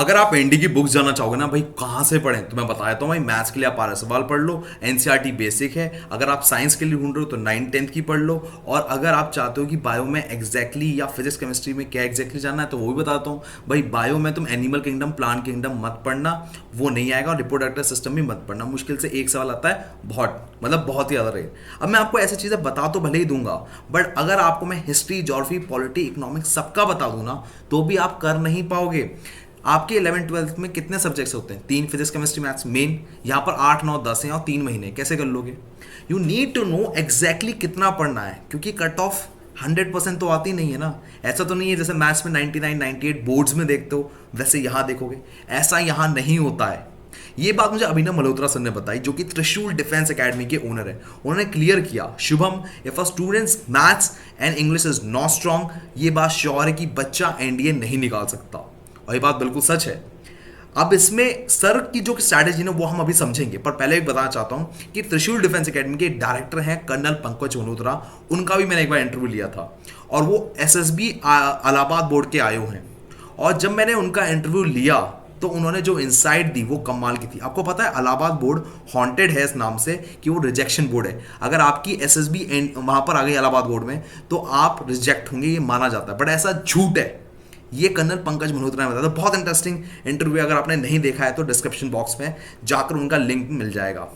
अगर आप एनडी की बुक्स जानना चाहोगे ना भाई कहाँ से पढ़ें, तो मैं बता देता हूँ भाई, मैथ्स के लिए आप 12 सवाल पढ़ लो, एनसीईआरटी बेसिक है। अगर आप साइंस के लिए ढूंढ रहे हो तो 9th 10th की पढ़ लो। और अगर आप चाहते हो कि बायो में एग्जैक्टली या फिजिक्स केमिस्ट्री में क्या एग्जैक्टली जानना है तो वो भी बताता हूँ भाई। बायो में तुम एनिमल किंगडम प्लांट किंगडम मत पढ़ना, वो नहीं आएगा। और रिप्रोडक्टिव सिस्टम भी मत पढ़ना, मुश्किल से एक सवाल आता है, बहुत मतलब बहुत ही ज़्यादा रहे। अब मैं आपको ऐसी चीज़ें बता तो भले ही दूंगा, बट अगर आपको मैं हिस्ट्री ज्योग्राफी पॉलिटी इकोनॉमिक्स सबका बता दूँ ना तो भी आप कर नहीं पाओगे। आपके 11th 12th में कितने सब्जेक्ट्स होते हैं? 3 फिजिक्स केमिस्ट्री मैथ्स मेन, यहाँ पर 8 9 10 हैं और 3 महीने, कैसे कर लोगे? You need to know exactly कितना पढ़ना है, क्योंकि कट ऑफ 100% तो आती नहीं है ना। ऐसा तो नहीं है जैसे मैथ्स में 99 98 बोर्ड्स में देखते हो वैसे यहाँ देखोगे, ऐसा यहाँ नहीं होता है। ये बात मुझे अभिनव मल्होत्रा सर ने बताई, जो कि त्रिशूल डिफेंस एकेडमी के ओनर है। उन्होंने क्लियर किया, Shubham if a students maths and English is not strong, ये बात श्योर है कि बच्चा एनडीए नहीं निकाल सकता, और ये बात बिल्कुल सच है। अब इसमें सर की जो स्ट्रैटेजी है वो हम अभी समझेंगे, पर पहले एक बताना चाहता हूं कि त्रिशूल डिफेंस एकेडमी के डायरेक्टर हैं कर्नल पंकज मल्होत्रा। उनका भी मैंने एक बार इंटरव्यू लिया था, और वो एसएसबी इलाहाबाद बोर्ड के आईओ हैं। और जब मैंने उनका इंटरव्यू लिया तो उन्होंने जो इंसाइट दी वो कमाल की थी। आपको पता है इलाहाबाद बोर्ड हॉन्टेड है इस नाम से कि वो रिजेक्शन बोर्ड है। अगर आपकी एसएसबी वहां पर आ गई इलाहाबाद बोर्ड में तो आप रिजेक्ट होंगे, ये माना जाता है, बट ऐसा झूठ है। ये कर्नल पंकज मल्होत्रा ने बताया था। बहुत इंटरेस्टिंग इंटरव्यू, अगर आपने नहीं देखा है तो डिस्क्रिप्शन बॉक्स में जाकर उनका लिंक मिल जाएगा।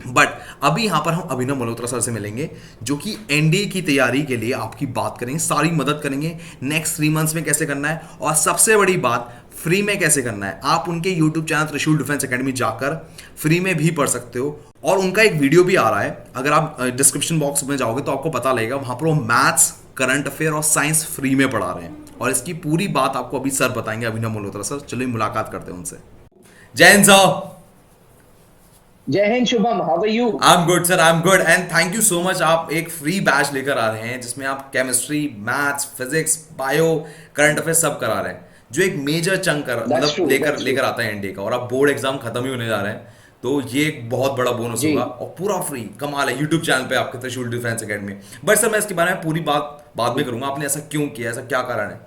बट अभी यहां पर हम अभिनव मल्होत्रा सर से मिलेंगे, जो कि एनडीए की तैयारी के लिए आपकी बात करेंगे, सारी मदद करेंगे नेक्स्ट 3 मंथ्स में कैसे करना है, और सबसे बड़ी बात फ्री में कैसे करना है। आप उनके यूट्यूब चैनल त्रिशूल डिफेंस एकेडमी जाकर फ्री में भी पढ़ सकते हो, और उनका एक वीडियो भी आ रहा है। अगर आप डिस्क्रिप्शन बॉक्स में जाओगे तो आपको पता लगेगा, वहां पर वो मैथ्स, करंट अफेयर और साइंस फ्री में पढ़ा रहे हैं, और इसकी पूरी बात आपको अभी सर बताएंगे, अभिनव मल्होत्रा सर। चलिए मुलाकात करते हैं उनसे। जय हिंद सर। जय हिंद Shubham, how are you? I am good sir, I am good, and thank you so much. आप एक फ्री बैच लेकर आ रहे हैं जिसमें आप chemistry, maths, physics, bio, current affair सब करा रहे हैं, जो एक मेजर चंक कर दैट्स मतलब ट्रू, लेकर दैट्स ट्रू। लेकर आता है इंडिया का। और अब बोर्ड एग्जाम खत्म ही होने जा रहे हैं, तो ये एक बहुत बड़ा बोनस जी। होगा, और पूरा फ्री कमाल है यूट्यूब चैनल पे आपके त्रिशूल डिफेंस एकेडमी। बट सर मैं इसके बारे में पूरी बात बाद में करूंगा, आपने ऐसा क्यों किया, ऐसा क्या कारण है?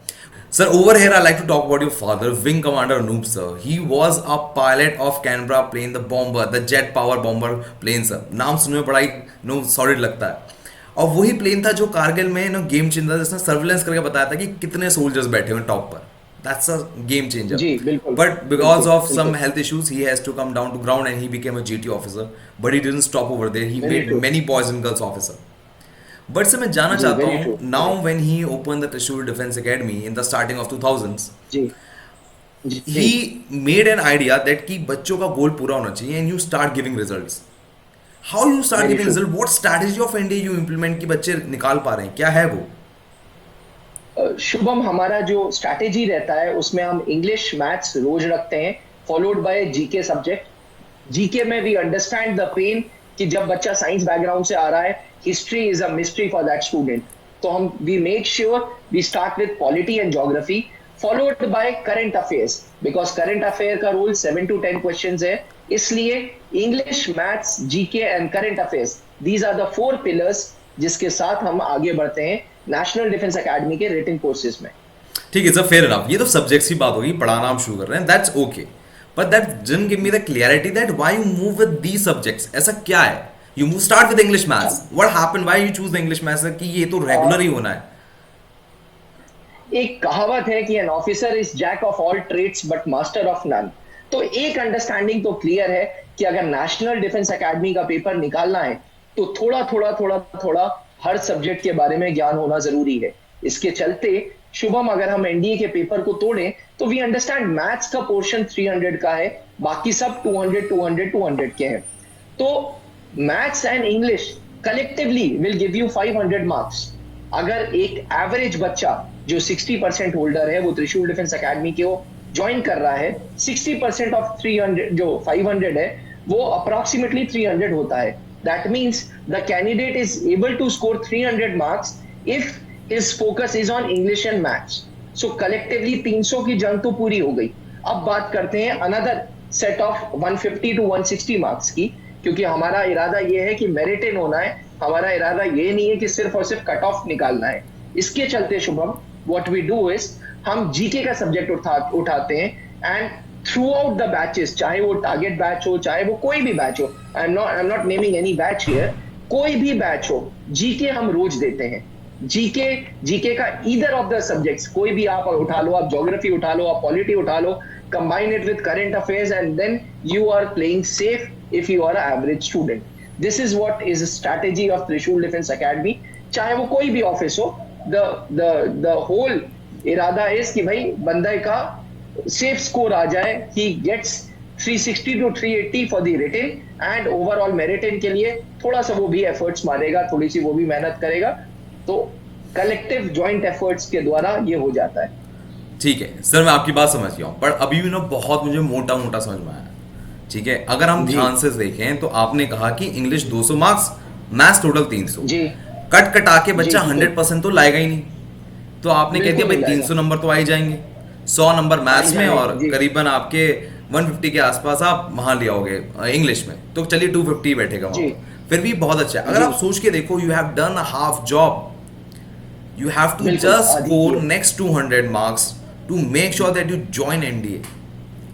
Sir, over here I like to talk about your father, Wing Commander Anoop sir. He was a pilot of Canberra plane, the bomber, the jet power bomber plane sir. नाम सुनने में बड़ा ही सॉलिड लगता है। और वही प्लेन था जो कारगिल में गेम चेंजर, जिसने सर्विलेंस करके बताया था कि कितने सोल्जर्स बैठे हुए टॉप पर। That's a game changer. जी बिल्कुल। But because बिल्कुल of some बिल्कुल। health issues, he has to come down to ground and he became a GT officer. But he didn't stop over there. He very made true. many boys and girls officer. But से मैं जानना जी चाहता very हूँ, true. Now when he open the Trishul defence academy in the starting of 2000s, जी जी। He made an idea that कि बच्चों का गोल पूरा होना चाहिए and you start giving results. How you start very giving true. Result, what strategy of India you implement कि बच्चे निकाल पा रहे हैं, क्या है वो? शुभम, हमारा जो स्ट्रैटेजी रहता है उसमें हम इंग्लिश मैथ्स रोज रखते हैं, followed by GK subject. GK में वी अंडरस्टैंड द पेन कि जब बच्चा साइंस बैकग्राउंड से आ रहा है, history is a mystery for that student. तो हम we make sure we start with polity and geography, followed by current affairs, because current affair का रूल 7 to 10 क्वेश्चंस है। इसलिए English, maths, GK and current affairs, these are the 4 pillars जिसके साथ हम आगे बढ़ते हैं नेशनल डिफेंस एकेडमी के रेटिंग कोर्सेज में। ठीक है सर, फेयर इनफ। ये तो सब्जेक्ट्स की बात होगी, पढ़ाना हम शुरू कर रहे हैं, that's okay. But that didn't give me the clarity that why you move with these subjects. ऐसा क्या है? You move start with English maths, what happened, why you choose the English maths कि ये तो रेगुलर ही होना है? एक कहावत है कि an officer is jack of all trades but master of none. तो एक अंडरस्टैंडिंग तो क्लियर है कि अगर नेशनल डिफेंस एकेडमी का पेपर निकालना है तो थोड़ा थोड़ा थोड़ा थोड़ा हर सब्जेक्ट के बारे में ज्ञान होना जरूरी है। इसके चलते शुभम, अगर हम एनडीए के पेपर को तोड़ें तो वी अंडरस्टैंड मैथ्स का पोर्शन 300 का है, बाकी सब 200 200 200 के हैं। तो maths and English collectively will give you 500 marks. अगर एक एवरेज बच्चा जो 60% होल्डर है वो त्रिशूल डिफेंस एकेडमी को ज्वाइन कर रहा है, 60% ऑफ 300 जो 500 है वो अप्रोक्सीमेटली 300 होता है। That means the candidate is able to score 300 marks if his focus is on English and maths. So collectively 300 की जंग तो पूरी हो गई। अब बात करते हैं another set of 150 to 160 marks की, क्योंकि हमारा इरादा ये है कि मेरिट इन होना है, हमारा इरादा ये नहीं है कि सिर्फ और सिर्फ कट ऑफ निकालना है। इसके चलते Shubham, what we do is हम जीके का सब्जेक्ट उठाते हैं, and throughout the batches, चाहे वो टारगेट बैच हो, चाहे वो कोई भी बैच हो, I am not naming any batch here, कोई भी बैच हो, जीके हम रोज देते हैं। जीके जीके का ईदर ऑफ द सब्जेक्ट्स, कोई भी आप उठा लो, आप ज्योग्राफी उठा लो, आप पॉलिटी उठा लो, combine it with current affairs, and then you are playing safe if you are an average student. This is what is a strategy of Trishul Defense Academy. चाहे वो कोई भी ऑफिस हो, the whole इरादा is कि भाई बंदे का सेफ स्कोर आ जाए, he gets 360 to 380 for the written, and overall मेरिटन के लिए थोड़ा सा वो भी एफर्ट्स मारेगा, थोड़ी सी वो भी मेहनत करेगा, तो कलेक्टिव जॉइंट एफर्ट्स के द्वारा ये हो जाता है। ठीक है सर, मैं आपकी बात समझ गया हूँ, पर अभी भी ना बहुत मुझे मोटा मोटा समझ में आया। ठीक है, अगर हम ध्यान से देखें तो आपने कहा कि इंग्लिश 200 मार्क्स, मैथ्स टोटल 300, जी कट कटा के बच्चा 100% तो लाएगा ही नहीं, तो आपने कह दिया भाई 300 नंबर तो आ ही जाएंगे, 100 नंबर मैथ्स में और करीबन आपके 150 के आसपास आप वहां ले आओगे इंग्लिश में, तो चलिए 250 बैठेगा वहां, फिर भी बहुत अच्छा है। अगर आप सोच के देखो, you have done a half job, you have to just score next 200 marks to make sure that you join NDA.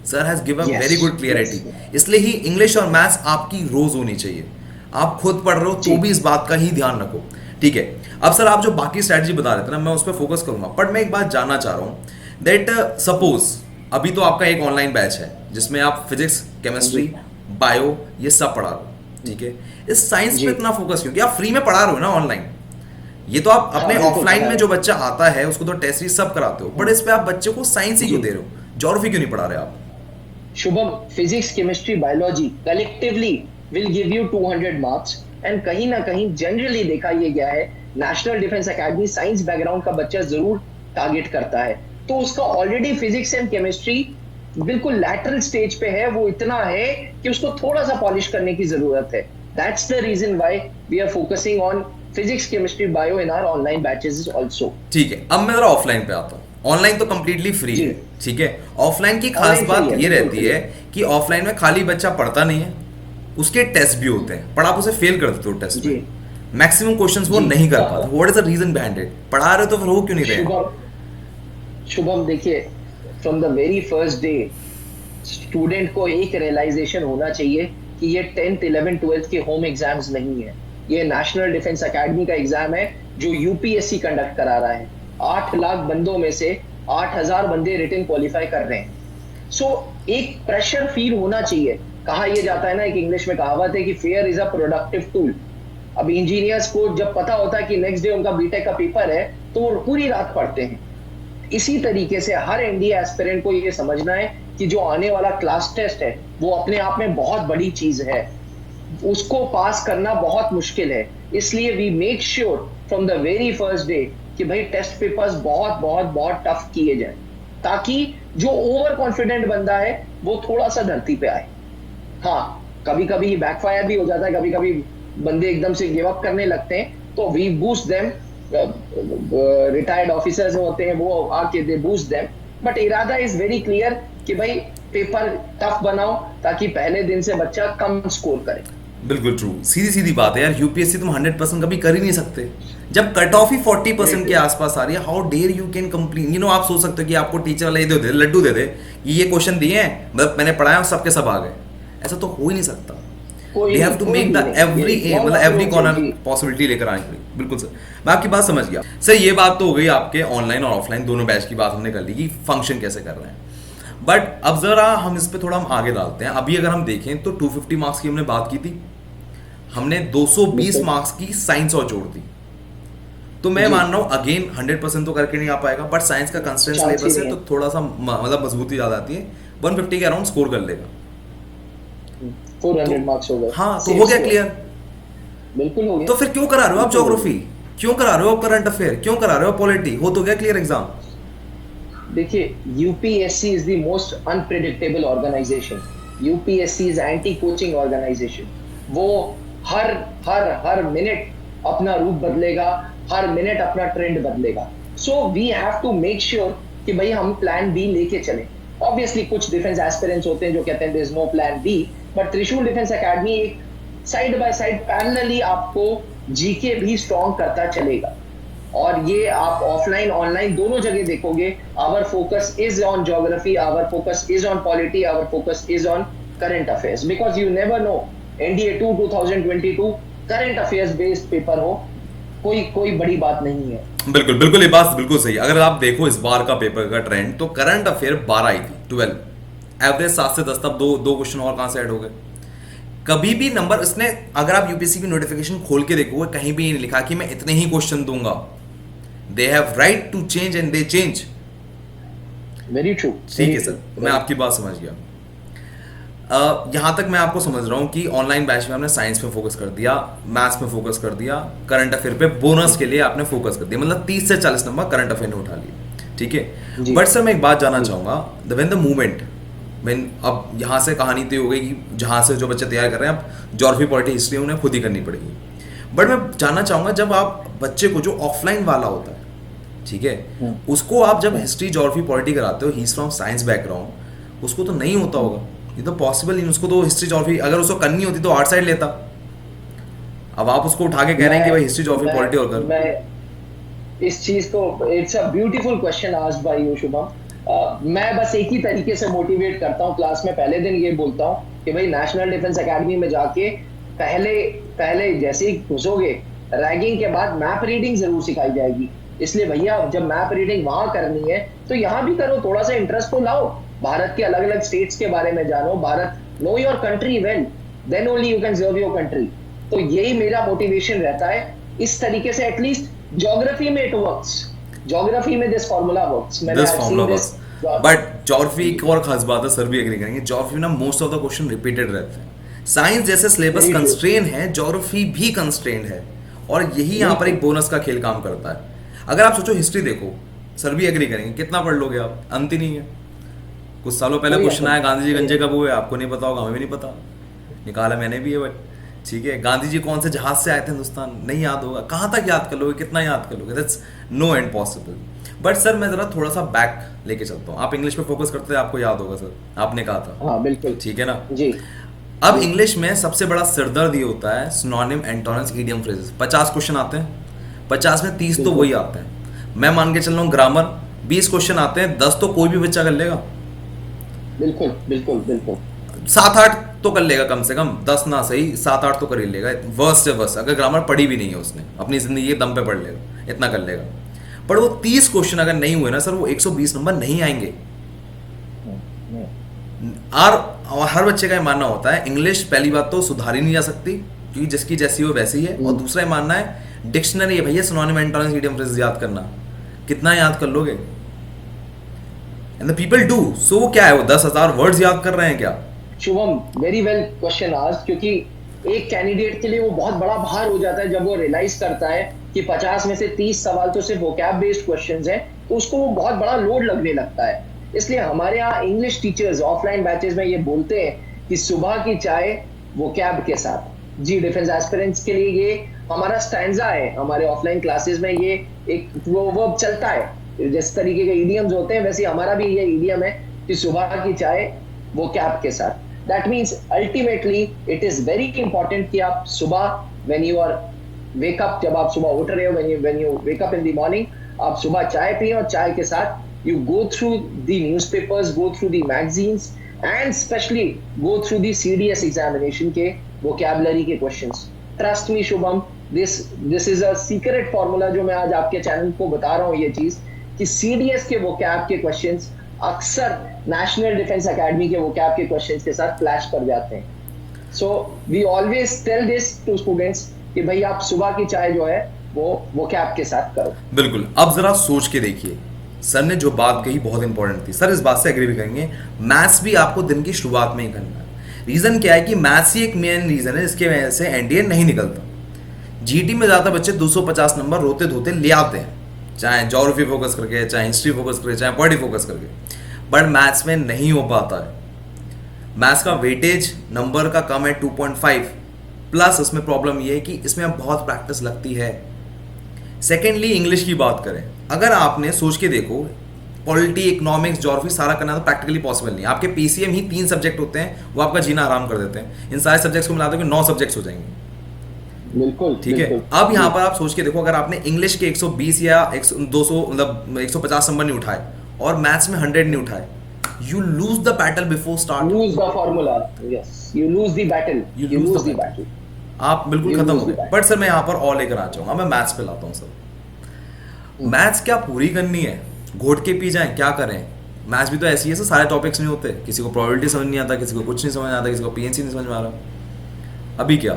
Sir has given very good clarity. इसलिए ही इंग्लिश और मैथ्स आपकी रोज होनी चाहिए। आप खुद पढ़ रहे हो तो भी इस बात का ही ध्यान रखो। ठीक है, अब सर आप जो बाकी स्ट्रैटेजी बता रहे थे ना, मैं उस पर फोकस करूंगा, बट मैं एक बात जानना चाह रहा हूँ दैट सपोज अभी तो आपका एक ऑनलाइन बैच है जिसमें आप फिजिक्स, केमिस्ट्री, बायो ये सब पढ़ा रहे हो। ठीक है, इस साइंस पे इतना फोकस क्यों? आप फ्री में पढ़ा रहे हो ना ऑनलाइन, ये तो आप अपने ऑफलाइन में जो बच्चा आता है उसको तो टेस्ट सब कराते हो, बट इस पे आप बच्चे को साइंस ही क्यों दे रहे हो, ज्योग्राफी क्यों नहीं पढ़ा रहे आप? Shubham, physics, chemistry, biology collectively will give you 200 marks, and कहीं ना कहीं जनरली देखा ये गया है, national defence academy science background का बच्चा जरूर टारगेट करता है, तो उसका ऑलरेडी फिजिक्स एंड केमिस्ट्री बिल्कुल लैटरल स्टेज पे है, वो इतना है कि उसको थोड़ा सा पॉलिश करने की जरूरत है। That's the reason why we are focusing on physics, chemistry, bio in our online batches also. ठीक है, अब मैं जरा ऑफलाइन पे आता हूँ। ऑनलाइन तो कंप्लीटली फ्री है, ठीक है। ऑफलाइन की खास बात ये रहती है कि ऑफलाइन में खाली बच्चा पढ़ता नहीं है, उसके टेस्ट भी होते हैं, पर आप उसे फेल कर देते हो टेस्ट में, मैक्सिमम क्वेश्चंस वो नहीं कर पाता। What is the reason behind it? पढ़ा रहे हो तो फिर हो क्यों नहीं रहे? शुभम देखिए, from the very first day student को एक रियलाइजेशन होना चाहिए कि ये 10th 11th 12th के होम एग्जाम्स नहीं है, ये नेशनल डिफेंस एकेडमी का एग्जाम है जो यूपीएससी कंडक्ट करा रहा है। 8 लाख बंदों में से 8000 बंदे रिटन क्वालिफाई कर रहे हैं। सो एक प्रेशर फील होना चाहिए। कहा यह जाता है ना, एक इंग्लिश में कहावत है कि fair is a productive tool. अब इंजीनियर्स को जब पता होता है कि नेक्स्ट डे उनका बीटेक का पेपर है तो वो पूरी रात पढ़ते हैं। इसी तरीके से हर एनडीए एस्पिरेंट को ये समझना है कि जो आने वाला क्लास टेस्ट है वो अपने आप में बहुत बड़ी चीज है, उसको पास करना बहुत मुश्किल है। इसलिए we make sure from the very first day कि भाई टेस्ट पेपर्स बहुत बहुत बहुत टफ किए जाए, ताकि जो ओवर कॉन्फिडेंट बंदा है वो थोड़ा सा धरती पे आए। हाँ, कभी कभी बैकफायर भी हो जाता है, कभी कभी बंदे एकदम से गिव अप करने लगते हैं, तो we boost them. Retired officers होते हैं वो आके दे बूस्ट देम, बट इरादा इज वेरी क्लियर कि भाई पेपर टफ बनाओ ताकि पहले दिन से बच्चा कम स्कोर करे। बिल्कुल ट्रू, सीधी सीधी बात है यार। यूपीएससी तुम 100% कभी कर ही नहीं सकते जब कट ऑफ ही 40% के आसपास आ रही है। How dare you can complain? आप सोच सकते हो कि आपको टीचर वाले दे दे, लड्डू दे दे, ये क्वेश्चन दिए हैं, मतलब मैंने पढ़ाया सबके सब आ गए, ऐसा तो हो ही नहीं सकता। They have to make the every corner possibility लेकर आने के लिए। बिल्कुल सर, मैं आपकी बात समझ गया। सर ये बात तो हो गई आपके ऑनलाइन और ऑफलाइन दोनों बैच की बात हमने कर ली कि फंक्शन कैसे कर रहे हैं। बट अब जरा हम इस पे थोड़ा हम आगे डालते हैं। अभी अगर हम देखें तो 250 मार्क्स की हमने बात की थी, हमने 220 मार्क्स की साइंस और जोड़ दी। तो मैं मान रहा हूँ अगेन 100% तो करके नहीं आ पाएगा, बट साइंस का कंस्टेंट सिलेबस है तो थोड़ा सा मतलब मजबूती ज्यादा आती है। 150 के अराउंड स्कोर कर लेगा, 400 मार्क्स हो गए। हाँ, तो हो गया क्लियर। बिल्कुल हो गया। तो फिर क्यों करा रहे हो आप ज्योग्राफी, क्यों करा रहे हो आप करंट अफेयर, क्यों करा रहे हो पॉलिटी? हो तो गया क्लियर एग्जाम। देखिए, UPSC is the most unpredictable organisation. UPSC is anti coaching organisation. वो हर हर हर मिनट अपना रूप बदलेगा, हर मिनट अपना ट्रेंड बदलेगा। So we have to make sure कि भाई हम प्लान बी लेके चलें। ऑब्वियसली कुछ डिफेंस एस्पिरेंट्स होते हैं जो कहते हैं there is no plan B, but Trishul defence academy एक साइड बाय साइड पैरेलली आपको जीके भी स्ट्रॉन्ग करता चलेगा। और ये आप ऑफलाइन ऑनलाइन दोनों जगह देखोगे, our focus is on geography, our focus is on polity, our focus is on current affairs, because you never know NDA 2 2022 current affairs based paper हो, कोई कोई बड़ी बात नहीं है। बिल्कुल बिल्कुल, ये बात बिल्कुल सही। अगर आप देखो इस बार का पेपर का ट्रेंड, तो करंट अफेयर 12 आई थी, 12 एवरेज 7 से 10, तब दो दो क्वेश्चन और कहां से ऐड हो गए। कभी भी नंबर इसने, अगर आप यूपीएससी की नोटिफिकेशन खोल के देखोगे, कहीं भी नहीं लिखा कि मैं इतने ही क्वेश्चन दूंगा। They have right to change and they change. Very true. ठीक है सर, मैं आपकी बात समझ गया। यहां तक मैं आपको समझ रहा हूं कि ऑनलाइन बैच में आपने साइंस में फोकस कर दिया, मैथ्स में फोकस कर दिया, करंट अफेयर पे बोनस के लिए आपने फोकस कर दिया, मतलब 30 से 40 नंबर करंट अफेयर ने उठा लिए। ठीक है, बट सर मैं एक बात जानना चाहूंगा, व्हेन द मूवमेंट, व्हेन, अब यहां से कहानी तय हो गई कि जहां से जो बच्चे तैयार कर रहे हैं, अब ज्योग्राफी पॉलिटी हिस्ट्री उन्हें खुद ही करनी पड़ेगी। बट मैं जानना चाहूंगा, जब आप बच्चे को जो ऑफलाइन वाला होता है, ठीक है, उसको आप जब हिस्ट्री ज्योग्राफी पॉलिटी कराते हो, he is from science background, उसको तो नहीं होता होगा, ये तो पॉसिबल ही, उसको तो हिस्ट्री ज्योग्राफी अगर उसको करनी होती तो आर्ट साइड लेता। अब आप उसको उठा के कह रहे हैं कि भाई हिस्ट्री ज्योग्राफी पॉलिटी और कर। मैं इस चीज को, it's a beautiful question asked by you Shubham. मैं बस एक ही तरीके से मोटिवेट करता हूँ, क्लास में पहले दिन ये बोलता हूँ कि भाई नेशनल डिफेंस एकेडमी में जाके पहले पहले जैसे ही घुसोगे, रैगिंग के बाद मैप रीडिंग जरूर सिखाई जाएगी। इसलिए भैया जब मैप रीडिंग वहां करनी है तो यहाँ भी करो, थोड़ा सा इंटरेस्ट तो लाओ, भारत के अलग अलग स्टेट्स के बारे में जानो, Bharat, know your country well, then only you can serve your country. तो यही मेरा मोटिवेशन रहता है। इस तरीके से एटलीस्ट ज्योग्राफी में इट वर्क्स, ज्योग्राफी में दिस फार्मूला वर्क्स, मैंने फार्मूला वर्क्स। बट ज्योग्राफी एक और खास बात है, सर भी एग्री करेंगे, ज्योग्राफी में ना most of the question repeated रहते हैं। साइंस जैसे सिलेबस कंस्ट्रेन है, ज्योग्राफी भी कंस्ट्रेन है, और यही यहाँ पर एक बोनस का खेल काम करता है। अगर आप सोचो, हिस्ट्री देखो, सर भी एग्री करेंगे, कितना पढ़ लोगे आप, अंत ही नहीं है। कुछ सालों पहले क्वेश्चन आया, गांधी जी गंजे कब हुए, आपको नहीं पता होगा, हमें भी नहीं पता, निकाला मैंने भी है, बट ठीक है। गांधी जी कौन से जहाज से आए थे हिंदुस्तान, नहीं याद होगा, कहाँ तक याद कर लोगे, कितना याद कर लोगे, that's no end possible. But sir मैं जरा थोड़ा सा बैक लेके चलता हूँ, आप इंग्लिश पे फोकस करते थे, आपको याद होगा सर, आपने कहा था। हाँ बिल्कुल, ठीक है ना जी। अब इंग्लिश में सबसे बड़ा सिरदर्द ये होता है synonym, antonyms, idiom, phrases. 50 question आते हैं, 50 में 30 तो वही आते हैं। मैं मान के चल रहा हूँ ग्रामर 20 क्वेश्चन आते हैं, 10 तो कोई भी बच्चा कर लेगा, बिल्कुल बिल्कुल बिल्कुल, 7-8 तो कर लेगा कम से कम, 10 ना सही 7-8 तो कर ही लेगा, वर्स्ट से वर्स्ट, अगर ग्रामर पढ़ी भी नहीं है उसने, अपनी जिंदगी के दम पे पढ़ लेगा, इतना कर लेगा। पर वो 30 क्वेश्चन अगर नहीं हुए ना सर, वो 120 नंबर नहीं आएंगे। और हर बच्चे का ये मानना होता है, इंग्लिश पहली बात तो सुधारी नहीं जा सकती, क्योंकि जिसकी जैसी हो वैसी है, और दूसरा ये मानना है डिक्शनरी है भैया, सिनोनिम, एंटोनिम्स, इडियम, फ्रेजेस याद करना, कितना याद कर लोगे, and the people do so. वो क्या है, वो 10,000 वर्ड्स याद कर रहे हैं क्या? शुभम वेरी वेल क्वेश्चन आज, क्योंकि एक कैंडिडेट के लिए वो बहुत बड़ा भार हो जाता है जब वो रियलाइज करता है कि 50 में से 30 सवाल तो सिर्फ वोकैब बेस्ड क्वेश्चंस हैं, तो उसको वो बहुत बड़ा लोड लगने लगता है। इसलिए हमारे यहाँ इंग्लिश टीचर्स ऑफलाइन बैचेस में ये बोलते हैं कि सुबह की चाय वोकैब के साथ। जी, डिफेंस एस्पिरेंट्स के लिए ये हमारा स्टैंजा है, हमारे ऑफलाइन क्लासेस में ये एक वो चलता है। जिस तरीके के ईडियम्स होते हैं वैसे हमारा भी ये ईडियम है कि सुबह की चाय वोकैब के साथ। That means ultimately it is very important कि आप सुबह when you are wake up, जब आप सुबह उठ रहे हो, when you wake up in the morning, आप सुबह चाय पिए, और चाय के साथ you go through the newspapers, go through the magazines, and especially go through the CDS examination के vocabulary के questions. Trust me Shubham, this is a secret formula जो मैं आज आपके चैनल को बता रहा हूँ, ये चीज कि CDS के vocab के questions अक्सर नेशनल डिफेंस एकेडमी के vocab के questions के साथ क्लैश कर जाते हैं। So we always tell this to students कि भाई आप सुबह की चाय जो है वो vocab के साथ करो। बिल्कुल। अब जरा सोच के देखिए, सर ने जो बात कही बहुत इंपॉर्टेंट थी, सर इस बात से एग्री भी करेंगे, मैथ्स भी आपको दिन की शुरुआत में ही करना है। रीजन क्या है कि मैथ्स ही एक मेन रीजन है जिसके वजह से एनडीए नहीं निकलता। जीटी में ज़्यादा बच्चे 250 नंबर रोते धोते ले आते हैं, चाहे ज्योग्राफी फोकस करके, चाहे हिस्ट्री फोकस करके, चाहे पॉलिटी फोकस करके, बट मैथ्स में नहीं हो पाता है। मैथ्स का वेटेज नंबर का कम है 2.5, प्लस उसमें प्रॉब्लम ये है कि इसमें अब बहुत प्रैक्टिस लगती है। सेकेंडली इंग्लिश की बात करें, अगर आपने सोच के देखो, पॉलिटी, इकोनॉमिक्स, ज्योग्राफी सारा करना तो प्रैक्टिकली पॉसिबल नहीं। आपके पीसीएम ही 3 सब्जेक्ट होते हैं, वो आपका जीना आराम कर देते हैं। इन सारे सब्जेक्ट्स को मिला दो कि 9 सब्जेक्ट्स हो जाएंगे। बिल्कुल ठीक है। बिल्कुल। अब यहाँ जी पर आप सोच के देखो, अगर आपने इंग्लिश के 120 या 200 मतलब 150 नंबर नहीं उठाए और मैथ्स में 100 नहीं उठाए, you lose the battle before start. Lose the formula, yes, you lose the battle, you you lose the lose the battle, battle, आप बिल्कुल यू खत्म लूज हो द गए। But battle. सर मैं यहाँ पर और लेकर आ चाहूंगा, मैं मैथ्स पे लाता हूँ सर। मैथ्स क्या पूरी करनी है, घोट के पी जाएं, क्या करें? मैथ्स भी तो ऐसी है सर, सारे टॉपिक्स नहीं होते, किसी को प्रोबेबिलिटी समझ नहीं आता, किसी को कुछ नहीं समझ आता, किसी को पीएनसी नहीं समझ में आ रहा। अभी क्या?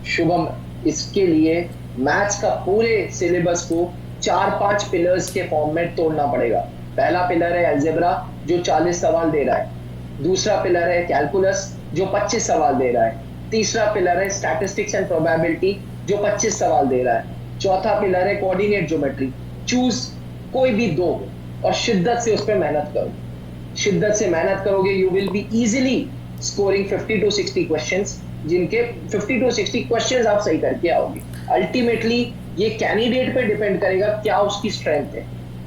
शुभम, इसके लिए मैथ्स का पूरे सिलेबस को 4-5 पिलर्स के फॉर्म में तोड़ना पड़ेगा। पहला पिलर है अलजेब्रा, जो 40 सवाल दे रहा है। दूसरा पिलर है कैलकुलस, जो 25 सवाल दे रहा है। तीसरा पिलर है स्टैटिस्टिक्स एंड प्रोबेबिलिटी, जो 25 सवाल दे रहा है। चौथा पिलर है कोऑर्डिनेट ज्योमेट्री। चूज कोई भी दो और शिद्दत से उस पर मेहनत करो। शिद्दत से मेहनत करोगे, you will be easily scoring 50 to 60 questions, जिनके 50 to 60 क्वेश्चंस आप सही करके आओगे। अल्टीमेटली ये कैंडिडेट पे डिपेंड करेगा क्या उसकी स्ट्रेंथ है।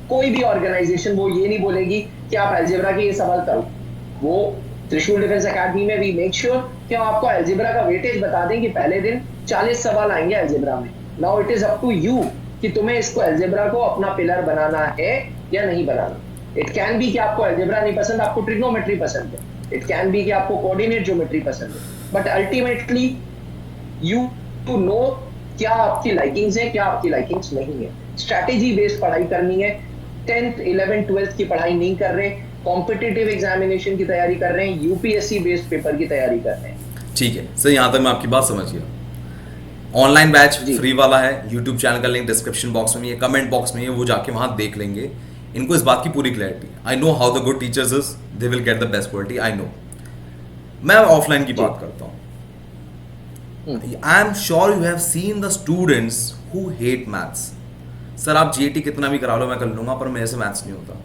कोई भी ऑर्गेनाइजेशन वो ये नहीं बोलेगी कि आप अलजेब्रा के ये सवाल करो। वो त्रिशूल डिफेंस एकेडमी में भी मेक श्योर कि हम आपको अलजेब्रा का वेटेज बता दें कि पहले दिन 40 सवाल आएंगे अलजेब्रा में। Now it is up to you कि तुम्हें इसको अलजेब्रा को अपना पिलर बनाना है या नहीं बनाना। इट कैन बी कि आपको अलजेब्रा नहीं पसंद, आपको ट्रिग्नोमेट्री पसंद है। इट कैन बी कि आपको कोऑर्डिनेट ज्योमेट्री पसंद है। But ultimately you to know क्या आपकी लाइकिंग्स है, क्या आपकी लाइकिंग्स नहीं है। स्ट्रैटेजी बेस्ड पढ़ाई करनी है। 10th 11th 12th की पढ़ाई नहीं कर रहे, कॉम्पिटिटिव एग्जामिनेशन की तैयारी कर रहे हैं, यूपीएससी बेस्ड पेपर की तैयारी कर रहे हैं। ठीक है सर, यहाँ तक मैं आपकी बात समझ गया। ऑनलाइन बैच जी फ्री वाला है, यूट्यूब चैनल का लिंक डिस्क्रिप्शन बॉक्स में है, कमेंट बॉक्स में है, वो जाके वहाँ देख लेंगे। इनको इस बात की पूरी clarity, I know how the good teachers is, they will get the best quality, I know. मैं ऑफलाइन की जी। बात करता हूँ। I am sure you have seen the students who hate maths. Sir आप जीएटी कितना भी करा लो मैं कर लूंगा, पर मेरे से मैथ्स नहीं होता।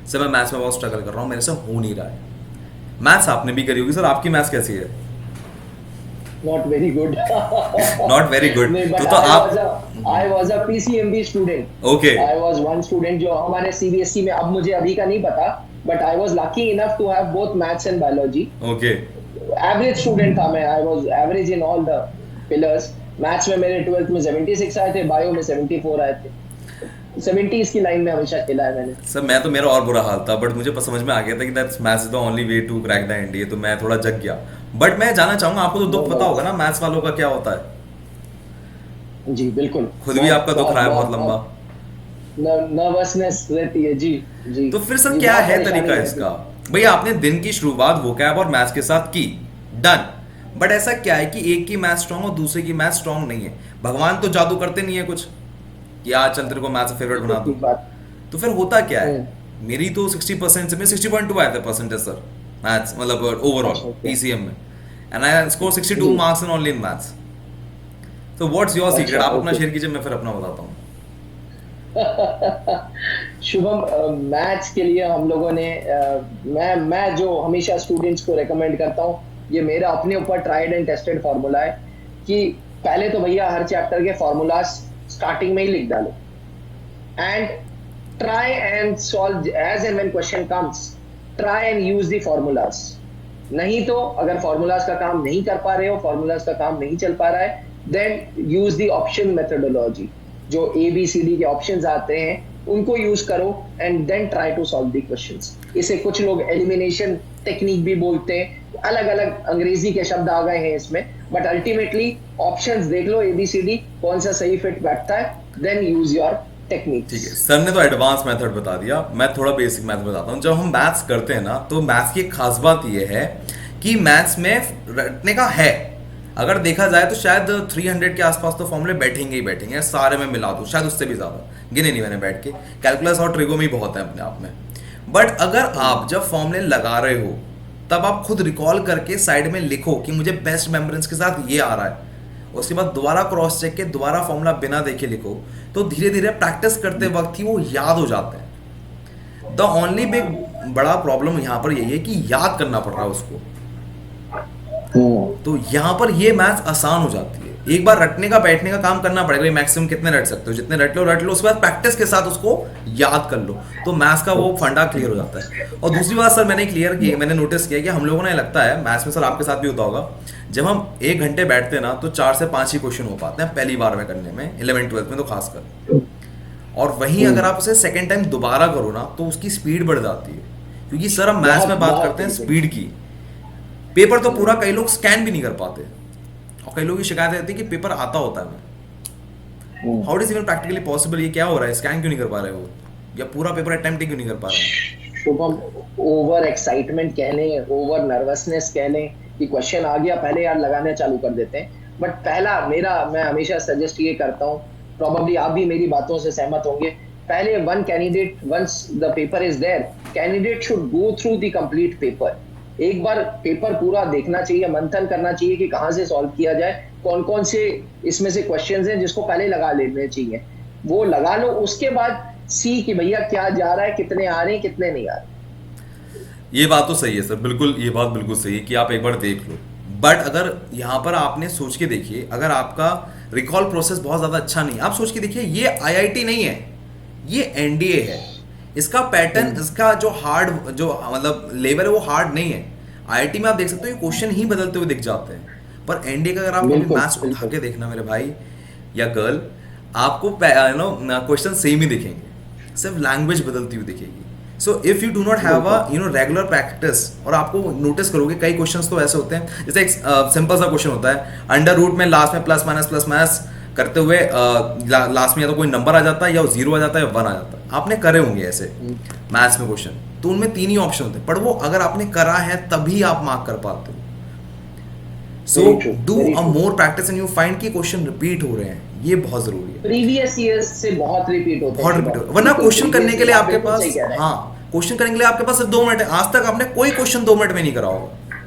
सर मैं मैथ्स में बहुत स्ट्रगल कर रहा हूँ, मेरे से हो नहीं रहा है। मैथ्स आपने भी करी होगी सर, आपकी मैथ्स कैसी है? Not very good. Not very good. नहीं, तो बट आप I was a PCMB student. Okay I was one student जो हमारे सीबीएसई में, अब मुझे अभी का नहीं पता, but I was lucky enough to have both maths and biology. Okay average student था मैं, I was average in all the pillars. Maths में मेरे 12th में 76 आए थे, बायो में 74 आए थे। 70s की लाइन में हमेशा खेला है मैंने। सर मैं तो, मेरा और बुरा हाल था, बट मुझे समझ में आ गया था कि that's maths is the only way to crack the NDA, तो मैं थोड़ा जग गया। बट मैं जानना चाहूंगा, आपको तो दुख पता होगा ना मैथ्स वालों का क्या होता है? जी बिल्कुल। खुद भी आपका दुख रहा है बहुत लंबा। नर्वसनेस रहती है। जी जी। तो फिर सर जी, क्या बहुत है परेशानी तरीका रहती इसका? भैया आपने दिन की शुरुआत वोकैब और मैथ्स के साथ की, डन। बट ऐसा क्या है कि एक की मैथ स्ट्रांग और दूसरे की मैथ स्ट्रांग नहीं है? भगवान तो जादू करते नहीं है कुछ कि आज चल तेरे को मैथ्स फेवरेट बना है। दूं। ठीक बात। तो फिर होता क्या है? मेरी तो 60% से, मैं 60.2 आया था परसेंटेज सर मैथ्स, मतलब ओवरऑल अच्छा, okay. पीसीएम में, एंड आई स्कोर 62 जी। Marks in only in maths. तो व्हाट्स योर सीक्रेट? अच्छा, आप अपना okay. शेयर कीजिए, मैं फिर अपना बताता हूँ। शुभम, मैथ्स के लिए हम लोगों ने मैं जो हमेशा स्टूडेंट्स को रेकमेंड करता हूँ, ये मेरा अपने ऊपर ट्राइड एंड टेस्टेड फार्मूला है कि पहले तो भैया हर चैप्टर के फार्मूलाज स्टार्टिंग में ही लिख डालो and try and solve as and when question comes, try and use the formulas। नहीं तो अगर फॉर्मूलाज का काम नहीं कर पा रहे हो, फॉर्मूलाज का काम नहीं चल पा रहा है, then use the option methodology. जो ABCD के ऑप्शंस आते हैं उनको यूज करो and then try to solve the questions. इसे कुछ लोग एलिमिनेशन टेक्निक भी बोलते हैं, अलग अलग अंग्रेजी के शब्द आ गए हैं इसमें, बट अल्टीमेटली ऑप्शंस देख लो ABCD कौन सा सही फिट बैठता है, देन यूज योर टेक्निक। ठीक है, सर ने तो एडवांस मेथड बता दिया, मैं थोड़ा बेसिक मैथ बताता हूँ। जब हम मैथ्स करते हैं ना, तो मैथ्स की एक खास बात यह है कि मैथ्स में रटने का है। अगर देखा जाए तो शायद 300 के आसपास तो फॉर्मूले बैठेंगे ही बैठेंगे, सारे में मिला दूँ, शायद उससे भी ज़्यादा, गिने नहीं मैंने बैठ के। कैलकुलस और ट्रिगो में ही बहुत है अपने आप में। बट अगर आप जब फॉर्मूले लगा रहे हो, तब आप खुद रिकॉल करके साइड में लिखो कि मुझे बेस्ट मेमोरेंस के साथ ये आ रहा है, उसके बाद दोबारा क्रॉस चेक के दोबारा फॉर्मूला बिना देखे लिखो, तो धीरे धीरे प्रैक्टिस करते वक्त ही वो याद हो जाते हैं। द ओनली बिग बड़ा प्रॉब्लम यहाँ पर यही है कि याद करना पड़ रहा है उसको। तो यहाँ पर ये मैथ्स आसान हो जाती है। एक बार रटने का बैठने का काम करना पड़ेगा, मैक्सिमम कितने रट सकते हो, जितने रट लो, उसके बाद प्रैक्टिस के साथ उसको याद कर लो, तो मैथ्स का वो फंडा क्लियर हो जाता है। और दूसरी बात सर मैंने क्लियर की, मैंने नोटिस किया कि हम लोगों ने, लगता है मैथ्स में सर आपके साथ भी होता होगा, जब हम 1 घंटे बैठते हैं ना तो 4 से 5 ही क्वेश्चन हो पाते हैं पहली बार में करने में, 11th-12th में तो खासकर। और वहीं अगर आप उसे सेकेंड टाइम दोबारा करो ना तो उसकी स्पीड बढ़ जाती है, क्योंकि सर हम मैथ्स बहुत में बात बहुत करते हैं तेज है। स्पीड की। पेपर तो पूरा कई लोग स्कैन भी नहीं कर पाते, और कई लोगों की शिकायत रहती है कि पेपर आता होता है हमें, how is even practically possible, ये क्या हो रहा है, स्कैन क्यों नहीं कर पा रहे हो, या पूरा पेपर अटेम्प्ट क्यों नहीं कर पा रहे हैं। शुभम, ओवर एक्साइटमेंट कह लें, ओवर नर्वसनेस कह लें कि क्वेश्चन आ गया पहले यार लगाने चालू कर देते हैं। बट पहला मेरा, मैं हमेशा सजेस्ट ये करता हूँ, प्रॉबेबली आप भी मेरी बातों से सहमत होंगे, पहले one candidate, once the paper is there, candidate should go through the complete paper. एक बार पेपर पूरा देखना चाहिए, मंथन करना चाहिए कि कहाँ से सॉल्व किया जाए, कौन कौन से इसमें से क्वेश्चंस हैं जिसको पहले लगा लेने चाहिए, वो लगा लो। उसके बाद सी कि भैया क्या जा रहा है, कितने आ रहे हैं, कितने नहीं आ रहे। ये बात तो सही है सर, बिल्कुल ये बात बिल्कुल सही है कि आप एक बार देख लो। बट अगर यहाँ पर आपने सोच के देखिए, अगर आपका रिकॉल प्रोसेस बहुत ज़्यादा अच्छा नहीं, आप सोच के देखिए ये आईआईटी नहीं है, ये एनडीए है। इसका पैटर्न, इसका जो हार्ड, जो मतलब लेवल है वो हार्ड नहीं है। आईआईटी में आप देख सकते हो ये क्वेश्चन ही बदलते हुए दिख जाते हैं, पर एनडीए का अगर आप कभी बिल्कुल मैथ्स उठा बिल्कुल। के देखना मेरे भाई या गर्ल, आपको क्वेश्चन सेम ही दिखेंगे, सिर्फ लैंग्वेज बदलती हुई दिखेगी। So if you do not have a regular practice, और आपको नोटिस करोगे कई क्वेश्चंस तो ऐसे होते हैं, जैसे एक सिंपल सा क्वेश्चन होता है, अंडर रूट में लास्ट में प्लस माइनस करते हुए लास्ट में या तो कोई नंबर आ जाता है, या 0 आ जाता है, या 1 आ जाता है। आपने करे होंगे ऐसे मैथ्स में क्वेश्चन, तो उनमें 3 ही ऑप्शन होते हैं, पर वो अगर आपने करा है तभी आप मार्क कर पाते हो। So very true, do very a true. More practice and you find कि क्वेश्चन रिपीट हो रहे हैं, ये बहुत जरूरी है। प्रीवियस ईयर्स से बहुत रिपीट होते हैं बहुत रिपीट हो, शुभम, वरना बिल्कुल क्वेश्चन करने प्रीवियस के लिए ईयर, आप आपके बिल्कुल पास, सही कह रहे हैं। हाँ, क्वेश्चन करने के लिए आपके पास सिर्फ 2 मिनट है। आज तक आपने कोई क्वेश्चन 2 मिनट में नहीं करा होगा।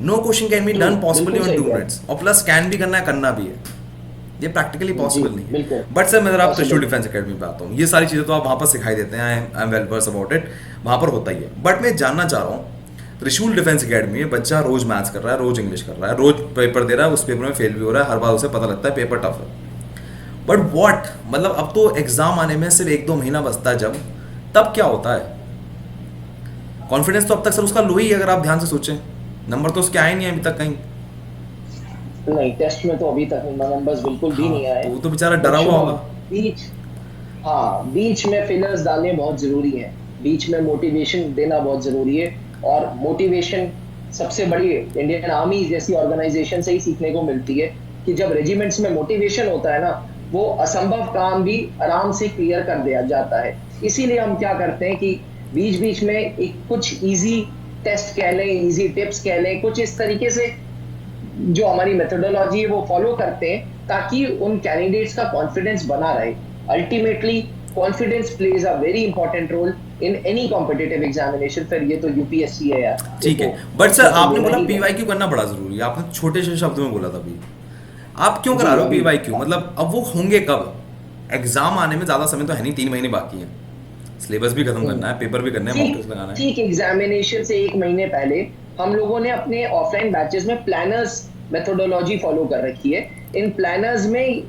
No question can be true, done possibly बिल्कुल इन सही 2 कह रहे मिनट्स, और प्लस स्कैन भी करना है, करना भी है, ये प्रैक्टिकली हैं। जी पॉसिबल नहीं है। बिल्कुल बट सर मैं, आप त्रिशूल पॉसिबल। डिफेंस अकेडमी पे आता हूँ, ये सारी चीज़ें तो आप वहाँ पर सिखाई देते हैं, I am well versed about it, वहाँ पर होता ही है। बट मैं जानना चाह रहा हूँ, त्रिशूल डिफेंस अकेडमी में बच्चा रोज मैथ्स कर रहा है, रोज इंग्लिश कर रहा है, रोज पेपर दे रहा है, उस पेपर में फेल भी हो रहा है, हर बार उसे पता लगता है पेपर टफ है। बट वॉट, मतलब अब तो एग्जाम आने में सिर्फ 1-2 महीना बचता है, जब तब क्या होता है, कॉन्फिडेंस तो अब तक सर उसका लो ही है, अगर आप ध्यान से सोचें, नंबर तो उसके आए नहीं अभी तक कहीं। नहीं, टेस्ट में तो अभी तक नंबर्स बिल्कुल भी हाँ, नहीं आए। तो वो तो बेचारा बट डरा हुआ शुभम, होगा। बीच, हाँ, बीच में फिलर्स डालने बहुत जरूरी है, बीच में मोटिवेशन देना बहुत जरूरी है। और मोटिवेशन सबसे बड़ी इंडियन आर्मी जैसी ऑर्गेनाइजेशन से ही सीखने को मिलती है कि जब रेजिमेंट्स में मोटिवेशन होता है ना, वो असंभव काम भी आराम से क्लियर कर दिया जाता है। इसीलिए हम क्या करते हैं कि बीच बीच में एक कुछ इजी टेस्ट कह लें, इजी टिप्स कह लें, कुछ इस तरीके से जो हमारी मेथोडोलॉजी है वो फॉलो करते हैं, ताकि उन कैंडिडेट्स का कॉन्फिडेंस बना रहे। Ultimately confidence plays a very important role in any competitive examination, फिर ये तो यूपीएससी है यार, ठीक है, बट सर आपने बोला पीवाईक्यू करना बड़ा जरूरी है, आपने छोटे से शब्दों में बोला था अभी, आप क्यों करा जी रहे हो अभी पीवाईक्यू, मतलब अब वो होंगे कब, एग्जाम आने में ज्यादा समय तो है नहीं, 3 महीने बाकी है, सिलेबस भी खत्म करना है, पेपर भी करना है, मॉक ठीक टेस्ट लगाना है। ठीक एग्जामिनेशन से 1 महीने पहले हम लोगों ने अपने ऑफलाइन बैचेस में प्लानर्स मेथोडोलॉजी फॉलो कर रखी है। इन प्लानर्स में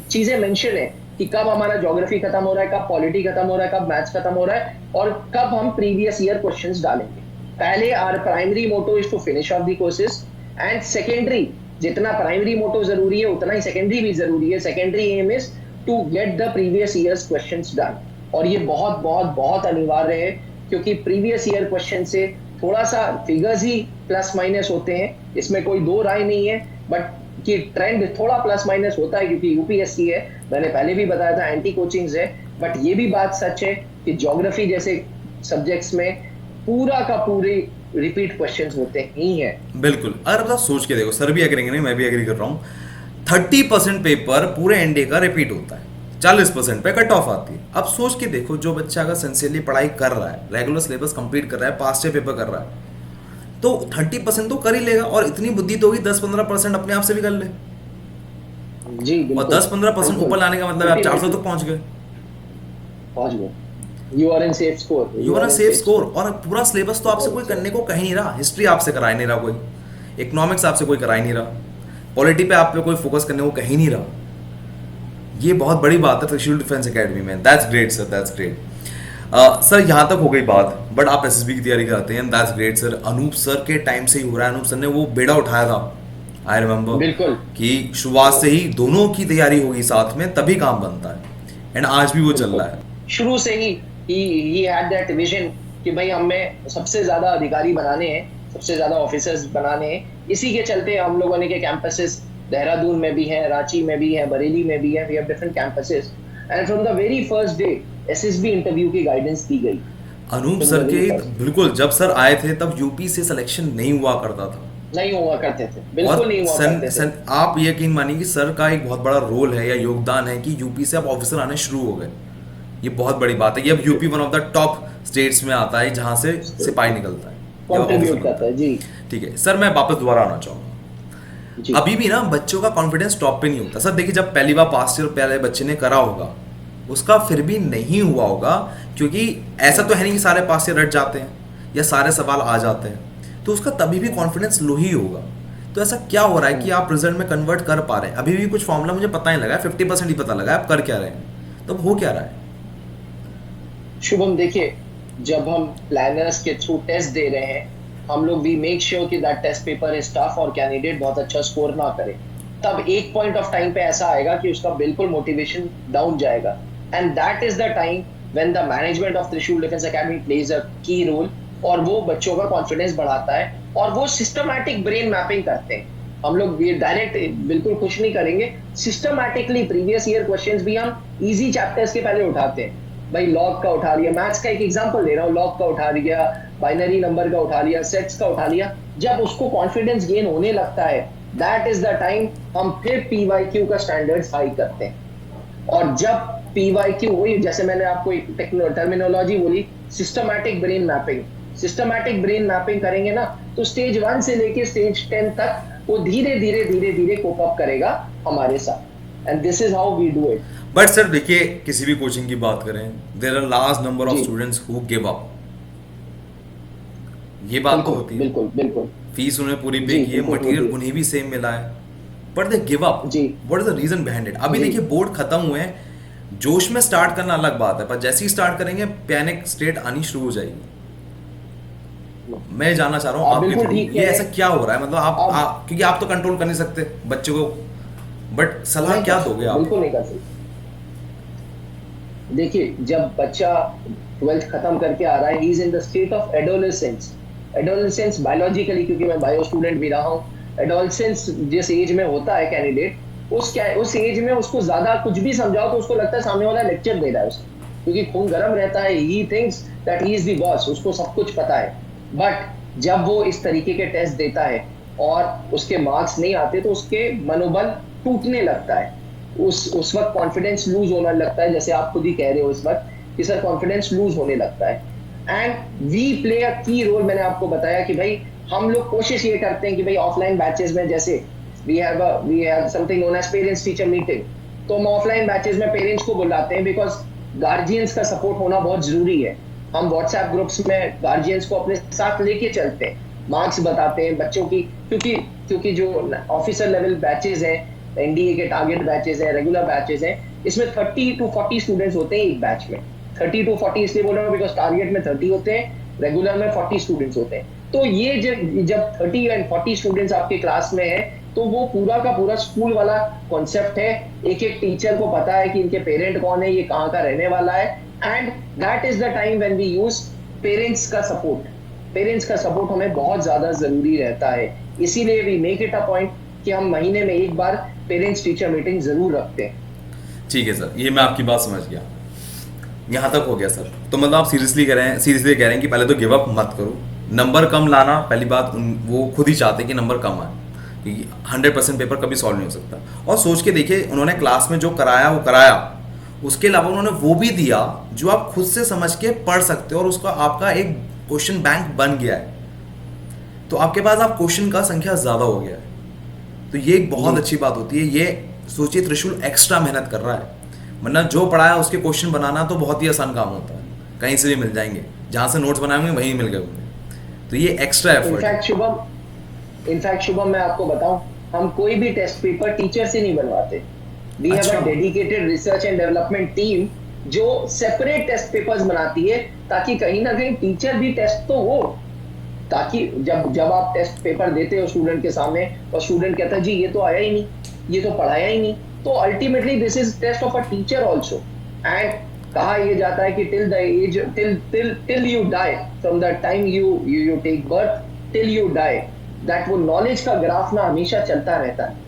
चीजें मेंशन है कि कब हमारा ज्योग्राफी खत्म हो रहा है, कब पॉलिटी खत्म हो रहा है, कब मैथ्स खत्म हो रहा है, और कब हम प्रीवियस ईयर क्वेश्चंस डालेंगे। पहले our primary motto is to finish off the courses, and secondary, जितना प्राइमरी मोटो जरूरी है उतना ही सेकेंडरी भी जरूरी है। Secondary aim is to get the previous years questions done, और ये बहुत बहुत बहुत अनिवार्य है, क्योंकि प्रीवियस ईयर क्वेश्चन से थोड़ा सा फिगर्स ही प्लस माइनस होते हैं, इसमें कोई दो राय नहीं है, बट कि ट्रेंड थोड़ा प्लस माइनस होता है क्योंकि यूपीएससी है, मैंने पहले भी बताया था, एंटी कोचिंग्स है। बट ये भी बात सच है कि ज्योग्राफी जैसे सब्जेक्ट्स में पूरा का पूरे रिपीट क्वेश्चंस होते ही हैं। बिल्कुल, अगर आप सोच के देखो, सर भी एग्री करेंगे, नहीं मैं भी एग्री कर रहा हूँ, 30% पेपर पूरे एनडीए का रिपीट होता है, 40% पे कट ऑफ आती है। अब सोच के देखो, जो बच्चा अगर सिंसियरली पढ़ाई कर रहा है, रेगुलर सिलेबस कंप्लीट कर रहा है, पास से पेपर कर रहा है, तो 30% तो कर ही लेगा, और इतनी बुद्धि तो होगी 10-15% अपने आप से भी कर ले, जी और बिल्कुल 10-15% ऊपर लाने का मतलब आप 400 तक पहुंच गए, पहुंच गए, you are in safe score, you are a safe score. और पूरा सिलेबस तो आपसे कोई करने को कह नहीं रहा, हिस्ट्री आपसे करा नहीं रहा कोई, इकोनॉमिक्स आपसे कोई करा ही नहीं रहा, पॉलिटी पे आप पे कोई फोकस करने को कहीं नहीं रहा। ये बहुत बड़ी बात है त्रिशूल डिफेंस एकेडमी में। That's great sir, that's great. Sir यहाँ तक हो गई बात, बट आप एसएसबी की तैयारी कराते हैं, that's great sir. Anoop sir के टाइम से ही हो रहा है, अनूप सर ने वो बेड़ा उठाया था, आई रिमेम्बर, बिल्कुल कि शुरुआत से ही दोनों की तैयारी होगी साथ में तभी काम बनता है, एंड आज भी वो चल बिल्कुल रहा है। शुरू से ही ही हैड दैट विजन कि भाई हमें सबसे ज्यादा अधिकारी बनाने हैं, सबसे ज्यादा ऑफिसर्स बनाने हैं। इसी के चलते हम लोगों ने के कैंपसेस देहरादून में भी हैं, रांची में भी हैं, बरेली में भी हैं, we have different campuses. And from the very first day SSB interview की गाइडेंस दी गई। Anoop from the sir very के, फर्स्ट बिल्कुल, जब सर आए थे तब यूपी से सिलेक्शन नहीं हुआ करता था। नहीं हुआ करते थे, बिल्कुल और नहीं हुआ करते थे। आप यकीन मानिए कि सर का एक बहुत बड़ा रोल है या योगदान है कि यूपी से अब ऑफिसर आने शुरू हो गए। ये बहुत बड़ी बात है। ये अब UP one of the top states में आता है जहां से सिपाही निकलता है या ऑफिसर कंट्रीब्यूट बनता करता है जी। ठीक है सर, मैं वापस दोबारा आना चाहूंगा। जी अभी भी ना बच्चों का कॉन्फिडेंस टॉप पे नहीं होता सर। देखिए, जब पहली बार पास ईयर पहले बच्चे ने करा होगा, उसका फिर भी नहीं हुआ होगा, क्योंकि ऐसा तो है नहीं कि सारे पास ईयर रट जाते हैं या सारे सवाल आ जाते हैं, तो उसका तभी भी कॉन्फिडेंस लो ही होगा। तो ऐसा क्या हो रहा है कि आप रिजल्ट में कन्वर्ट कर पा रहे हैं? अभी भी कुछ फॉर्मूला मुझे पता नहीं लगा है, 50% ही पता लगा है, आप कर क्या रहे हैं, तो अब हो क्या रहा है? शुभम देखिए, जब हम प्लानर्स के थ्रू टेस्ट दे रहे हैं, हम लोग वी मेक श्योर कि that test paper is tough और कैंडिडेट बहुत अच्छा स्कोर ना करे। तब एक पॉइंट ऑफ टाइम पे ऐसा आएगा कि उसका बिल्कुल मोटिवेशन डाउन जाएगा, and that is the time when the management of त्रिशूल डिफेंस एकेडमी प्लेज अ की रोल, और वो बच्चों का कॉन्फिडेंस बढ़ाता है और वो सिस्टमैटिक ब्रेन मैपिंग करते हैं। हम लोग ये डायरेक्ट बिल्कुल कुछ नहीं करेंगे, सिस्टमैटिकली प्रीवियस ईयर क्वेश्चंस भी हम इजी चैप्टर्स के पहले उठाते हैं। भाई लॉग का उठा लिया, मैथ्स का एक एग्जांपल दे रहा हूँ, लॉग का उठा लिया, बाइनरी नंबर का उठा लिया, सेट्स का उठा लिया। जब उसको कॉन्फिडेंस गेन होने लगता है, दैट इज द टाइम हम फिर पीवाईक्यू का स्टैंडर्ड्स हाई करते हैं। और जब पीवाईक्यू हुई, जैसे मैंने आपको एक टर्मिनोलॉजी बोली, systematic brain mapping, systematic brain mapping करेंगे ना, तो स्टेज 1 से लेके स्टेज 10 तक वो धीरे धीरे धीरे धीरे कोप अप करेगा हमारे साथ, and this is how we do it. But sir देखिए, किसी भी कोचिंग की बात करें, there are large number of जी स्टूडेंट्स हु गिव अप। ये बात तो बिल्कुल होती है। बिल्कुल बिल्कुल फीस उन्हें पूरी पे जी, की है, बिल्कुल मटेरियल होती है उन्हें भी सेम मिला है, बट दे गिव अप। जी what is the reason behind it? अभी जी। देखिए बोर्ड खत्म हुए हैं, जोश में स्टार्ट करना अलग बात है, पर जैसे ही स्टार्ट करेंगे पैनिक स्टेट आनी शुरू हो जाएगी। मैं जानना चाह रहा हूँ आप आपके बिल्कुल थ्रू, ठीक ये है। ऐसा क्या हो रहा है? मतलब अब क्योंकि आप तो कंट्रोल कर नहीं सकते बच्चे को, बट सलाह नहीं क्या कर दोगे सकते, आप? बिल्कुल नहीं कर सकते। देखिए, जब बच्चा 12th खत्म करके आ रहा है, he is in the state of adolescence. Adolescence biologically, क्योंकि मैं बायो स्टूडेंट भी रहा हूँ, एडोलेसेंस जिस एज में होता है कैंडिडेट, उस एज में उसको ज्यादा कुछ भी समझाओ तो उसको लगता है सामने वाला लेक्चर दे रहा है उसको, क्योंकि खून गर्म रहता है, he thinks that he is the boss, उसको सब कुछ पता है। बट जब वो इस तरीके के टेस्ट देता है और उसके मार्क्स नहीं आते, तो उसके मनोबल टूटने लगता है, उस वक्त कॉन्फिडेंस लूज होने लगता है, जैसे आप खुद ही कह रहे हो इस वक्त कि सर कॉन्फिडेंस लूज होने लगता है। एंड वी प्ले अ की रोल। मैंने आपको बताया कि भाई हम लोग कोशिश ये करते हैं कि भाई ऑफलाइन बैचेस में, जैसे we have something known as parents teacher meeting, तो हम ऑफलाइन बैचेस में पेरेंट्स को बुलाते हैं, बिकॉज गार्जियंस का सपोर्ट होना बहुत जरूरी है। हम व्हाट्सएप ग्रुप्स में गार्जियंस को अपने साथ लेके चलते हैं, मार्क्स बताते हैं बच्चों की, क्योंकि जो ऑफिसर लेवल बैचेस हैं, एनडीए के टारगेट बैचेस हैं, रेगुलर बैचेस हैं, इसमें 30 to 40 स्टूडेंट्स होते हैं एक बैच में। 30 to 40 इसलिए बोल रहा हूँ बिकॉज टारगेट में 30 होते हैं, रेगुलर में 40 स्टूडेंट्स होते हैं। तो ये जब 30 एंड 40 स्टूडेंट्स आपके क्लास में है, तो वो पूरा का पूरा स्कूल वाला कॉन्सेप्ट है। एक एक टीचर को पता है कि इनके पेरेंट कौन है, ये कहाँ का रहने वाला है, and that is the time when we use parents का सपोर्ट। पेरेंट्स का सपोर्ट हमें बहुत ज्यादा जरूरी रहता है, इसीलिए we make it a point कि हम महीने में एक बार पेरेंट्स टीचर मीटिंग जरूर रखते हैं। ठीक है सर, ये मैं आपकी बात समझ गया, यहाँ तक हो गया सर। तो मतलब आप सीरियसली कह रहे हैं कि पहले तो गिव अप मत करो, नंबर कम लाना पहली बात, वो खुद ही चाहते हैं कि नंबर कम आए, क्योंकि 100% पेपर कभी सॉल्व नहीं हो सकता। और सोच के देखिए, उन्होंने क्लास में जो कराया वो कराया, उसके अलावा उन्होंने वो भी दिया जो आप खुद से समझ के पढ़ सकते हो, और उसका आपका एक क्वेश्चन बैंक बन गया है, तो आपके पास आप क्वेश्चन का संख्या ज़्यादा हो गया है। तो ये एक बहुत अच्छी बात होती है। ये सोचिए, त्रिशूल एक्स्ट्रा मेहनत कर रहा है, वरना जो पढ़ाया उसके क्वेश्चन बनाना तो बहुत ही आसान काम होता है, कहीं से भी मिल जाएंगे, जहाँ से नोट्स बनाए होंगे वहीं मिल गए होंगे, तो ये एक्स्ट्रा एफर्ट है। इनफैक्ट शुभम, मैं आपको बताऊं, हम कोई भी टेस्ट पेपर टीचर से नहीं बनवाते। वी हैव अच्छा। A dedicated research and development team जो सेपरेट टेस्ट पेपर्स बनाती है, ताकि कहीं ना कहीं टीचर भी टेस्ट तो हो, ताकि जब जब आप टेस्ट पेपर देते हो स्टूडेंट के सामने और स्टूडेंट कहता है जी ये तो आया ही नहीं, ये तो पढ़ाया ही नहीं, तो ultimately this is test of a teacher also. And कहा यह जाता है कि till the age till you die, from the time you take birth till you die, that वो नॉलेज का ग्राफ ना हमेशा चलता रहता है।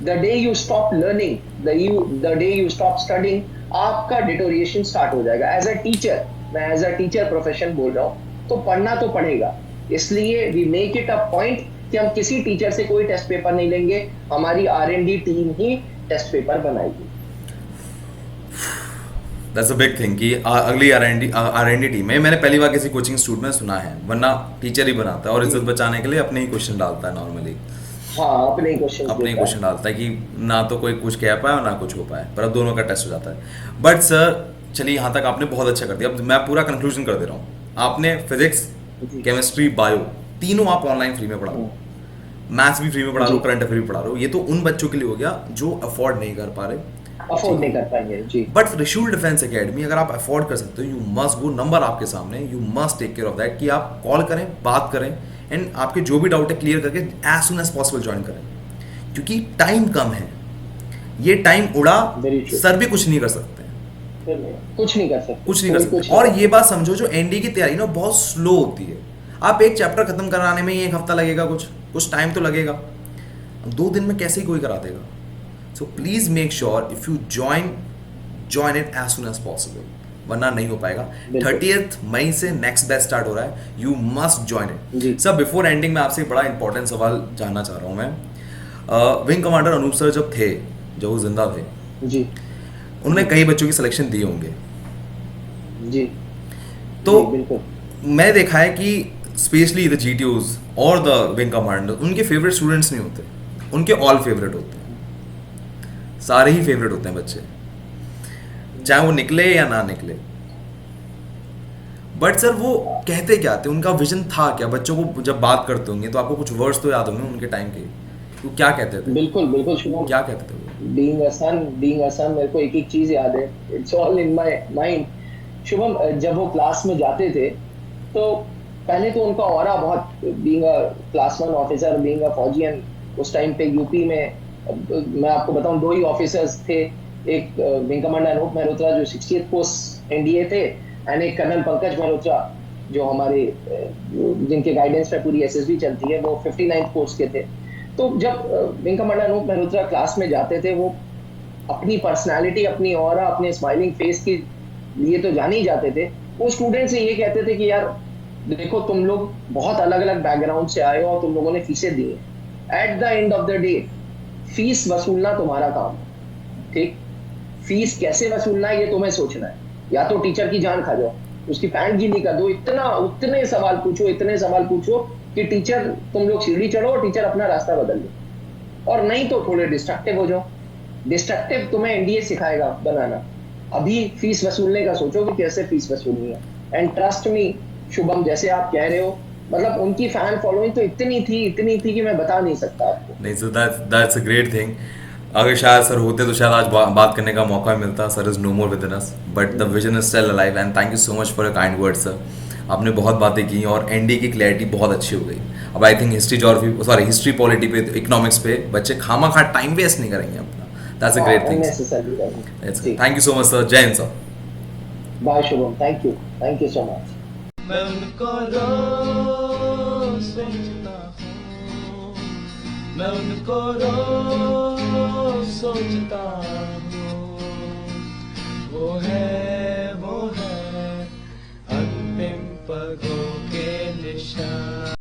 The day you stop learning, the day you stop studying, आपका डिटोरिएशन स्टार्ट हो जाएगा। एज अ टीचर, मैं एज अ टीचर प्रोफेशन बोल रहा हूँ, तो पढ़ना तो पड़ेगा। इसलिए we make it a point कि हम किसी टीचर से कोई टेस्ट पेपर नहीं लेंगे, हमारी R&D टीम ही टेस्ट पेपर बनाएगी। दैट्स अ बिग थिंग कि अगली आर एन डी टीम में मैंने पहली बार किसी कोचिंग इंस्टीट्यूट में सुना है, वरना टीचर ही बनाता है और इज्जत बचाने के लिए अपने ही क्वेश्चन डालता है नॉर्मली। हाँ, अपने ही क्वेश्चन अपने ही देता है। क्वेश्चन डालता है कि ना तो कोई कुछ कह पाए और ना कुछ हो पाए, पर अब दोनों का टेस्ट हो जाता है। बट सर चलिए, यहाँ तक आपने बहुत अच्छा कर दिया। अब मैं पूरा कंक्लूजन कर दे रहा हूँ। आपने फिजिक्स, जी। केमिस्ट्री, बायो तीनों आप ऑनलाइन फ्री में पढ़ा रहे हो, मैथ्स भी फ्री में पढ़ा रहे हो, जी, करंट अफेयर भी पढ़ा रहे हो। ये तो उन बच्चों के लिए हो गया जो अफोर्ड नहीं कर पा रहे, अफोर्ड ठीक नहीं है। कर पाएंगे। जी, बट त्रिशूल डिफेंस एकेडमी अगर आप अफोर्ड कर सकते हो, यू मस्ट गो, नंबर आपके सामने, you must take care of that कि आप कॉल करें, बात करें, एंड आपके जो भी डाउट है क्लियर करके as soon as possible join करें, क्योंकि टाइम कम है। ये टाइम उड़ा, वेरी ट्रू। सर भी कुछ नहीं कर सकते, कुछ नहीं कर सकते, कुछ नहीं कर कोई सकते। कुछ नहीं और कर ये बात समझो, जो एनडी की तैयारी ना बहुत स्लो होती है। आप एक चैप्टर खत्म कराने में ही 1 हफ्ता लगेगा, कुछ कुछ टाइम तो लगेगा। 2 दिन में कैसे ही कोई करा देगा। So please make sure if you join it as soon as possible, वरना नहीं हो पाएगा। बिल्कुल। 30 मई से नेक्स्ट बैच स्टार्ट हो रहा है, यू मस्ट ज्वाइन जी। इट। सर बिफोर एंडिंग में आपसे एक बड़ा इंपॉर्टेंट सवाल जानना चाह रहा हूँ मैं। विंग कमांडर अनूप सर जब थे, जब वो जिंदा थे, जी, उन्होंने कई बच्चों की सिलेक्शन दिए होंगे, जी, तो जी, बिल्कुल। मैंने देखा है कि स्पेशली द जीटीओज और द विंग कमांडर, उनके फेवरेट स्टूडेंट्स नहीं होते, उनके ऑल फेवरेट होते हैं, सारे ही फेवरेट होते हैं बच्चे, चाहे वो निकले या ना निकले। बट सर वो कहते क्या थे, उनका विजन था क्या? बच्चों को जब बात करते होंगे तो आपको कुछ वर्ड्स तो याद होंगे उनके टाइम के, वो क्या कहते थे, बिल्कुल, बिल्कुल शुभम। क्या कहते थे वो? बीइंग अ सन, मेरे को एक एक चीज याद है, it's all in my mind. Shubham, जब वो क्लास में जाते थे, तो पहले तो उनका ऑरा बहुत, being a class 1 officer, being a फौजियन, उस टाइम पे यूपी में, मैं आपको बताऊं, 2 ही ऑफिसर्स थे। एक विंग कमांडर अनूप मेहरोत्रा जो 60th पोस्ट एनडीए थे, एंड एक कर्नल पंकज मेहरोत्रा जो हमारे जिनके गाइडेंस पे पूरी एसएसबी चलती है, वो 59th पोस्ट के थे। तो जब wing commander Anoop Mehrotra class में जाते थे, वो अपनी पर्सनालिटी, अपनी ऑरा, अपने स्माइलिंग फेस के लिए तो जाने ही जाते थे। वो स्टूडेंट से ये कहते थे कि यार देखो, तुम लोग बहुत अलग अलग बैकग्राउंड से आए हो और तुम लोगों ने फीसें दी है। At the end of the day fees वसूलना तुम्हारा काम है, ठीक? फीस कैसे वसूलना है ये तुम्हें सोचना है। या तो टीचर की जान खा जाओ, उसकी पैंट गीली कर दो, उतने सवाल पूछो कि टीचर, तुम लोग सीढ़ी चढ़ो और टीचर अपना रास्ता बदल दे। और नहीं तो थोड़े डिस्ट्रक्टिव हो जाओ। डिस्ट्रक्टिव तुम्हें एनडीए सिखाएगा बनाना। अभी फीस वसूलने का सोचो कि कैसे फीस वसूलनी है। एंड ट्रस्ट मी शुभम, जैसे आप कह रहे हो, मतलब उनकी फैन फॉलोइंग तो इतनी थी कि मैं बता नहीं सकता आपको। नहीं, so that's a great thing. अगर शायद सर होते तो शायद आज बात करने का मौका मिलता। Sir is no more within us, but the vision is still alive, and thank you so much for your kind words sir. आपने बहुत बातें की और एनडी की क्लैरिटी बहुत अच्छी हो गई। अब आई थिंक हिस्ट्री पॉलिटी पे, इकोनॉमिक्स पे बच्चे खामा खा टाइम वेस्ट नहीं करेंगे अपना। That's a great thing. Unnecessary. Thank you so much sir. जय हिंद सर। Bye Shubham, thank you so much. मैं उनको रोज सोचता हूँ, मैं उनको रोज सोचता हूँ।